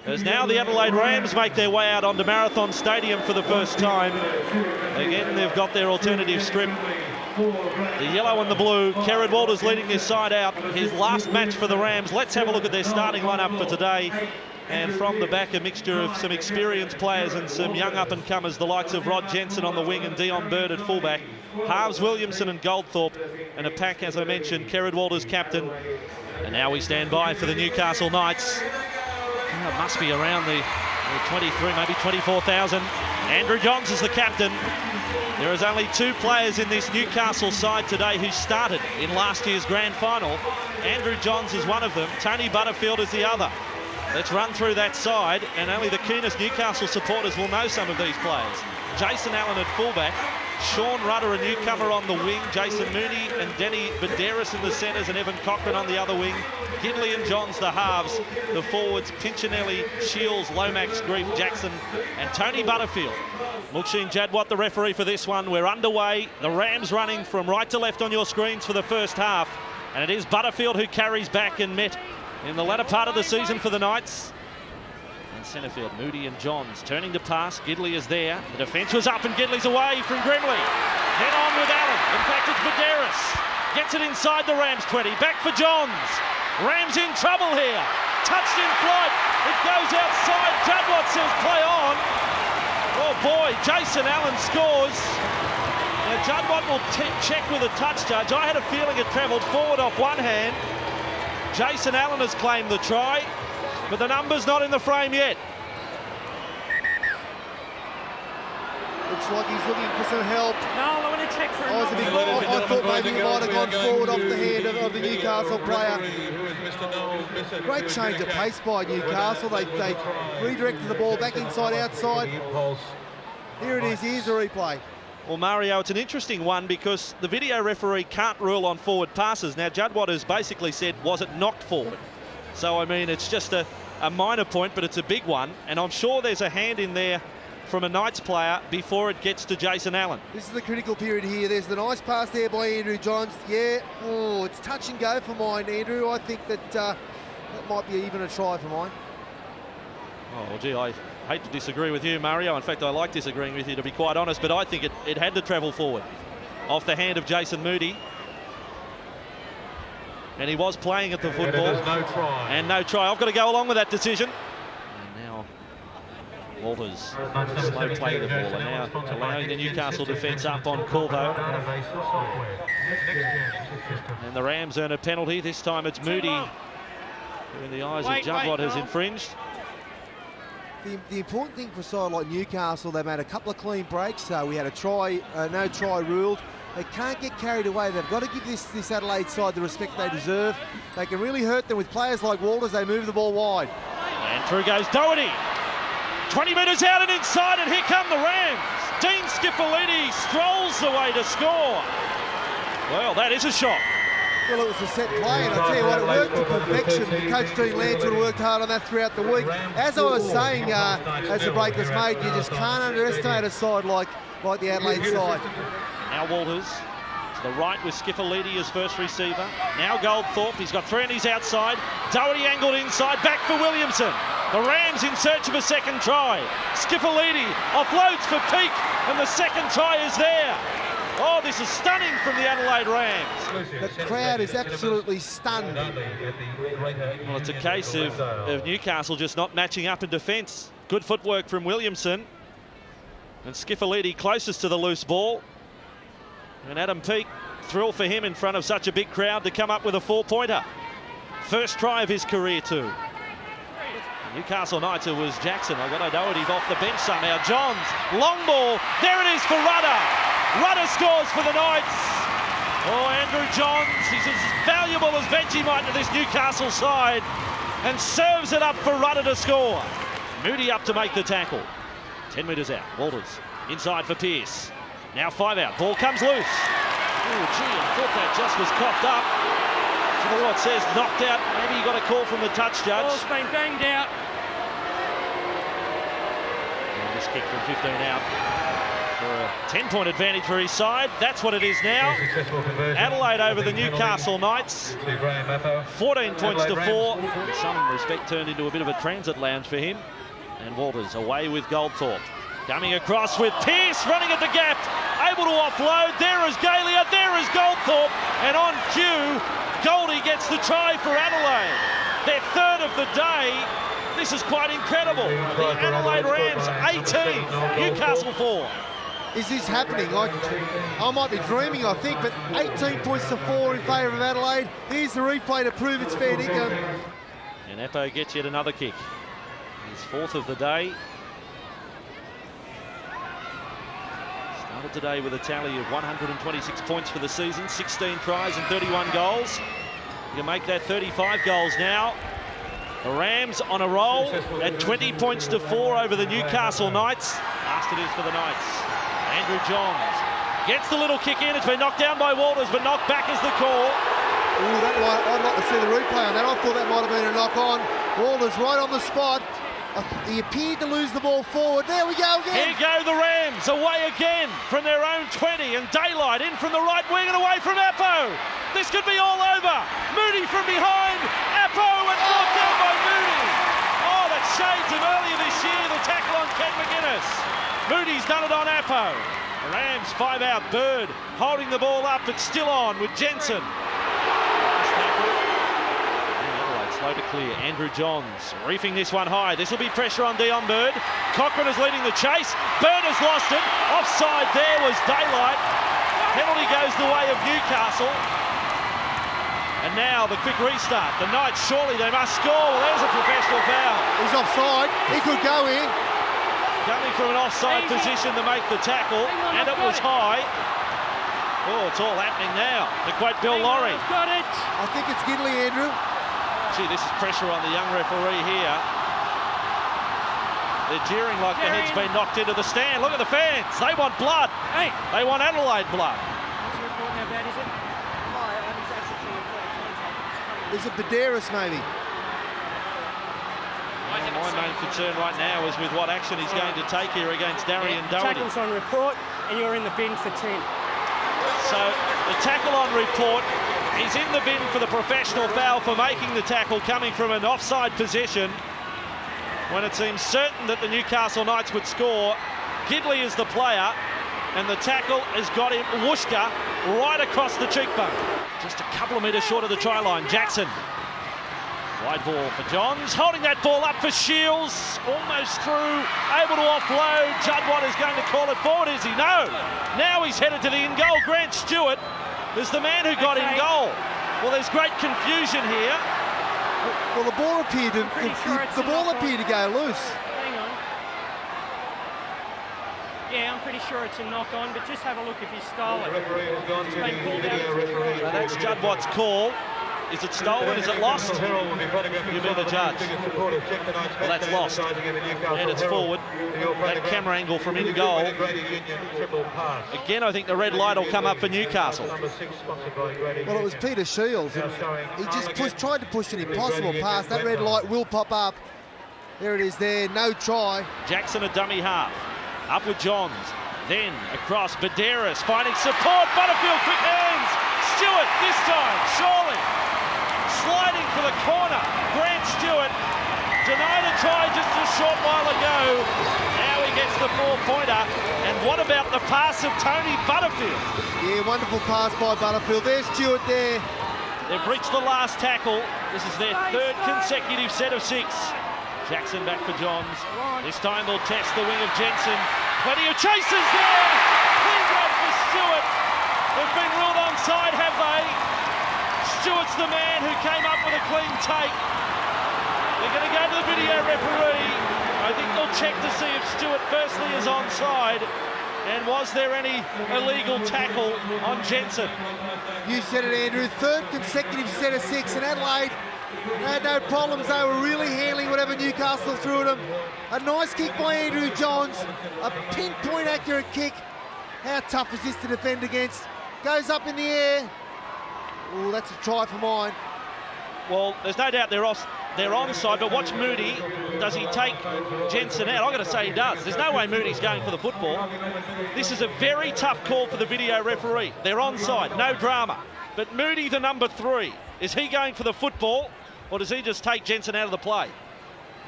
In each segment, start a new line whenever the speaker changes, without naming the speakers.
As now the Adelaide Rams make their way out onto Marathon Stadium for the first time. Again, they've got their alternative strip. The yellow and the blue. Kerrod Walters leading this side out. His last match for the Rams. Let's have a look at their starting lineup for today. And from the back, a mixture of some experienced players and some young up-and-comers, the likes of Rod Jensen on the wing and Dion Bird at fullback. Halves Williamson and Goldthorpe. And a pack, as I mentioned, Kerrod Walters captain. And now we stand by for the Newcastle Knights. Oh, it must be around the 23, maybe 24,000. Andrew Johns is the captain. There is only 2 players in this Newcastle side today who started in last year's grand final. Andrew Johns is one of them. Tony Butterfield is the other. Let's run through that side, and only the keenest Newcastle supporters will know some of these players. Jason Allen at fullback. Sean Rudder, a newcomer, on the wing. Jason Mooney and Denny Baderis in the centres, and Evan Cochran on the other wing. Gidley and Johns the halves. The forwards, Pinchinelli, Shields, Lomax, Grief, Jackson and Tony Butterfield. Mukshin Jadwat, the referee for this one. We're underway. The Rams running from right to left on your screens for the first half. And it is Butterfield who carries back and met in the latter part of the season for the Knights. Centrefield, Moody and Johns turning to pass. Gidley is there. The defence was up and Gidley's away from Grimley. Head on with Allen. In fact, it's Baderis. Gets it inside the Rams 20. Back for Johns. Rams in trouble here. Touched in flight. It goes outside. Jadwat says play on. Oh boy, Jason Allen scores. Now Jadwat will check with a touch judge. I had a feeling it travelled forward off one hand. Jason Allen has claimed the try, but the number's not in the frame yet.
Looks like he's looking for some help.
No, I want to check for a
I thought maybe he might have gone forward off the hand of the Newcastle player. Great change of pace by Newcastle. They redirected the ball back inside, outside. Here it is, here's the replay.
Well, Mario, it's an interesting one because the video referee can't rule on forward passes. Now, Jadwat has basically said, was it knocked forward? So, I mean, it's just a minor point, but it's a big one. And I'm sure there's a hand in there from a Knights player before it gets to Jason Allen.
This is the critical period here. There's the nice pass there by Andrew Johns. Yeah, oh, it's touch and go for mine, Andrew. I think that that might be even a try for mine.
Oh, well, gee, I hate to disagree with you, Mario. In fact, I like disagreeing with you, to be quite honest, but I think it had to travel forward off the hand of Jason Moody. And he was playing at the football.
No try.
And no try. I've got to go along with that decision. And now Walters slow play the ball. And now allowing the Newcastle defence up on Corvo. And the Rams earn a penalty. This time it's Moody, who in the eyes of Jadwat has infringed.
The important thing for a side like Newcastle, they've made a couple of clean breaks. We had a try, no try ruled. They can't get carried away. They've got to give this Adelaide side the respect they deserve. They can really hurt them with players like Walters. They move the ball wide.
And through goes Doherty. 20 metres out and inside, and here come the Rams. Dean Skiffalidi strolls the way to score. Well, that is a shot.
Well, it was a set play, and I tell you what, it worked to perfection. Coach Dean Lance would have worked hard on that throughout the week. As I was saying, as the break was made, you just can't underestimate a side like the Adelaide side.
Now Walters to the right with Skiffalidi as first receiver. Now Goldthorpe, he's got 3 on his outside. Doherty angled inside, back for Williamson. The Rams in search of a second try. Skiffalidi offloads for Peake, and the second try is there. Oh, this is stunning from the Adelaide Rams.
The crowd is absolutely stunned.
Well, it's a case of Newcastle just not matching up in defence. Good footwork from Williamson. And Skiffalidi closest to the loose ball. And Adam Peake, thrill for him in front of such a big crowd to come up with a 4-pointer. First try of his career too. Newcastle Knights, it was Jackson. I got Doherty off the bench somehow. Johns, long ball. There it is for Rudder. Rudder scores for the Knights. Oh, Andrew Johns, he's as valuable as Vegemite to this Newcastle side, and serves it up for Rudder to score. Moody up to make the tackle. 10 metres out. Walters inside for Pearce. Now 5 out. Ball comes loose. Oh, gee, I thought that just was coughed up. You know what it says? Knocked out. Maybe he got a call from the touch judge.
Ball's been banged out.
And this kick from 15 out. for a 10-point advantage for his side. That's what it is now. Adelaide over the Newcastle Knights. 14 points to 4. In some respect turned into a bit of a transit lounge for him. And Walters away with Goldthorpe. Coming across with Pearce running at the gap. Able to offload. There is Galia. There is Goldthorpe. And on cue, Goldie gets the try for Adelaide. Their third of the day. This is quite incredible. The Adelaide Rams 18, Newcastle 4.
Is this happening? I might be dreaming, I think, but 18 points to 4 in favour of Adelaide. Here's the replay to prove it's fair dinkum.
And Eppo gets yet another kick. His fourth of the day. Started today with a tally of 126 points for the season, 16 tries and 31 goals. You can make that 35 goals now. The Rams on a roll at 20 points to 4 over the Newcastle Knights. Last it is for the Knights. Andrew Johns gets the little kick in. It's been knocked down by Walters, but knocked back is the call.
Ooh, I'd like to see the replay on that. I thought that might have been a knock on. Walters right on the spot. He appeared to lose the ball forward. There we go again.
Here go the Rams, away again from their own 20, and Daylight in from the right wing and away from Eppo. This could be all over. Moody from behind. Eppo and brought down by Moody. Oh, that shades of earlier this year, the tackle on Ken McGuinness. Moody's done it on Eppo. The Rams 5 out. Bird holding the ball up, but still on with Jensen. Slow to clear. Andrew Johns reefing this one high. This will be pressure on Dion Bird. Cochran is leading the chase. Bird has lost it. Offside there was Daylight. Penalty goes the way of Newcastle. And now the quick restart. The Knights, surely they must score. Well, there's a professional foul.
He's offside. He could go in.
Coming from an offside position to make the tackle. And it was high. Oh, it's all happening now. To quote Bill Laurie.
Got it.
I think it's Gidley, Andrew.
Gee, this is pressure on the young referee here. They're jeering like the head's been knocked into the stand. Look at the fans. They want blood.
Hey.
They want Adelaide blood.
What's the report? How bad is it?
Is it Badderas, maybe?
My main concern right now is with what action he's going to take here against Darian Doherty.
Tackle's on report, and you're in the bin for 10.
So the tackle on report. He's in the bin for the professional foul for making the tackle coming from an offside position when it seems certain that the Newcastle Knights would score. Gidley is the player, and the tackle has got him, Wooshka, right across the cheekbone. Just a couple of metres short of the try line. Jackson. Wide ball for Johns, holding that ball up for Shields, almost through, able to offload. Juddwatt is going to call it forward, is he? No! Now he's headed to the in-goal. Grant Stewart is the man who got in goal. Well, there's great confusion here.
Well, the ball appeared to go loose.
Hang on. Yeah, I'm pretty sure it's a knock-on, but just have a look if he stole it. It's been called out.
So that's Juddwatt's call. Is it stolen? Is it lost? You be the judge. Well, that's lost. And it's forward. That camera angle from in goal. Again, I think the red light will come up for Newcastle.
Well, it was Peter Shields. He just tried to push an impossible pass. That red light will pop up. There it is there. No try.
Jackson a dummy half. Up with Johns. Then across. Badderas finding support. Butterfield, quick hands. Stewart this time, surely. Sliding for the corner. Grant Stewart denied a try just a short while ago. Now he gets the 4-pointer. And what about the pass of Tony Butterfield?
Yeah, wonderful pass by Butterfield. There's Stewart there.
They've reached the last tackle. This is their third consecutive set of 6. Jackson back for Johns. This time they'll test the wing of Jensen. Plenty of chases there. Clean grab for Stewart. They've been ruled onside, have they? Stewart's the man who came up with a clean take. They're going to go to the video referee. I think they'll check to see if Stewart firstly is onside and was there any illegal tackle on Jensen.
You said it, Andrew. Third consecutive set of 6, and Adelaide had no problems. They were really handling whatever Newcastle threw at them. A nice kick by Andrew Johns. A pinpoint accurate kick. How tough is this to defend against? Goes up in the air. Oh, that's a try for mine.
Well, there's no doubt they're onside, but watch Moody does he take Jensen out? I've got to say he does. There's no way Moody's going for the football. This is a very tough call for the video referee. They're onside, no drama. But Moody, the number 3, is he going for the football, or does he just take Jensen out of the play?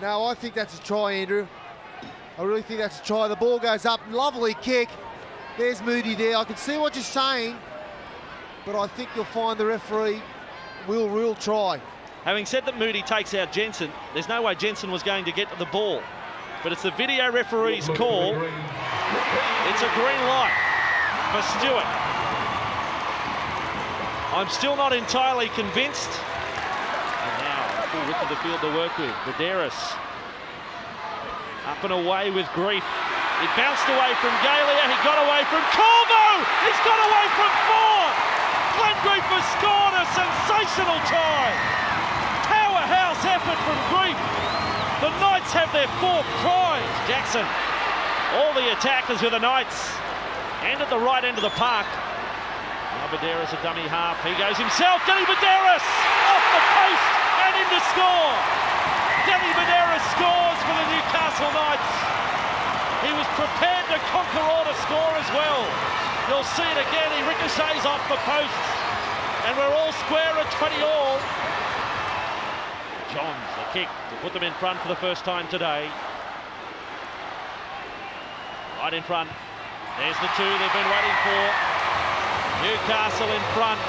No, I think that's a try, Andrew. I really think that's a try. The ball goes up, lovely kick. There's Moody there. I can see what you're saying, but I think you'll find the referee will rule try.
Having said that Moody takes out Jensen, there's no way Jensen was going to get to the ball. But it's the video referee's call. It's a green light for Stewart. I'm still not entirely convinced. And now, full width of the field to work with. Vidaris up and away with Grief. He bounced away from Galia. He got away from Corvo. He's got away from 4. Glenn Grief has scored a sensational try. Powerhouse effort from Grief. The Knights have their 4th prize. Jackson, all the attackers with the Knights, and at the right end of the park. Now Vidaris a dummy half. He goes himself. Danny Vidaris off the post and in to score. Danny Vidaris scores for the Newcastle Knights. He was prepared to conquer all to score as well. You'll see it again. He ricochets off the posts, and we're all square at 20 all. Johns, the kick to put them in front for the first time today. Right in front. There's the 2 they've been waiting for. Newcastle in front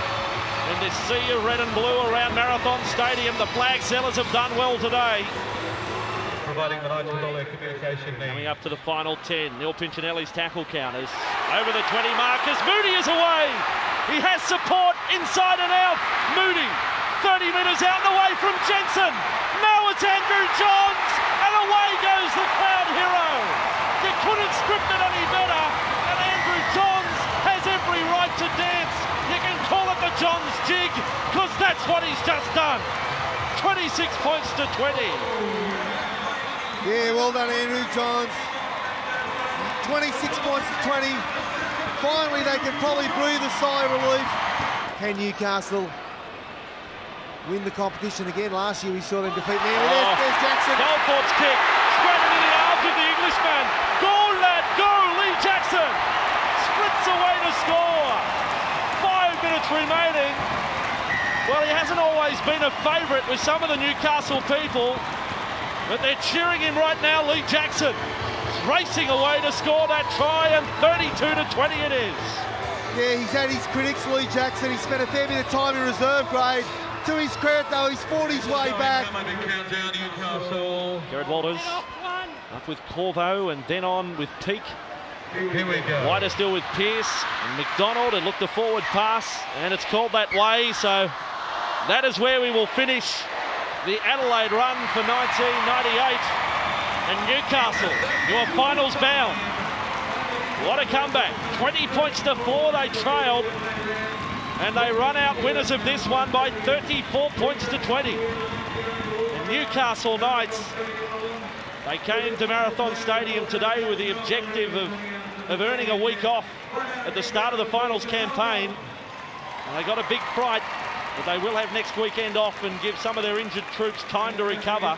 in this sea of red and blue around Marathon Stadium. The flag sellers have done well today.
Providing the Knights with all their communication needs.
Coming up to the final 10. Neil Pinchinelli's tackle counters. Over the 20 markers. Moody is away. He has support inside and out. Moody 30 metres out and away from Jensen. Now it's Andrew Johns, and away goes the crowd hero. You couldn't script it any better, and Andrew Johns has every right to dance. You can call it the Johns jig, because that's what he's just done. 26 points to 20.
Yeah, well done, Andrew Johns. 26 points to 20. Finally, they can probably breathe a sigh of relief. Can Newcastle win the competition again? Last year we saw them defeat Manly. There's Jackson.
Goldthorpe's kick, straight into the arms of the Englishman. Go, lad, go! Lee Jackson sprints away to score. 5 minutes remaining. Well, he hasn't always been a favourite with some of the Newcastle people, but they're cheering him right now. Lee Jackson is racing away to score that try, and 32 to 20 it is.
Yeah, he's had his critics, Lee Jackson. He spent a fair bit of time in reserve grade. To his credit, though, he's fought his way back.
Jared Walters up with Corvo and then on with Peake.
Here we go.
Wider still with Pearce and McDonald, and looked a forward pass, and it's called that way. So that is where we will finish the Adelaide run for 1998. And Newcastle, your finals bound. What a comeback. 20 points to 4 they trailed. And they run out winners of this one by 34 points to 20. The Newcastle Knights, they came to Marathon Stadium today with the objective of earning a week off at the start of the finals campaign. And they got a big fright, but they will have next weekend off and give some of their injured troops time to recover.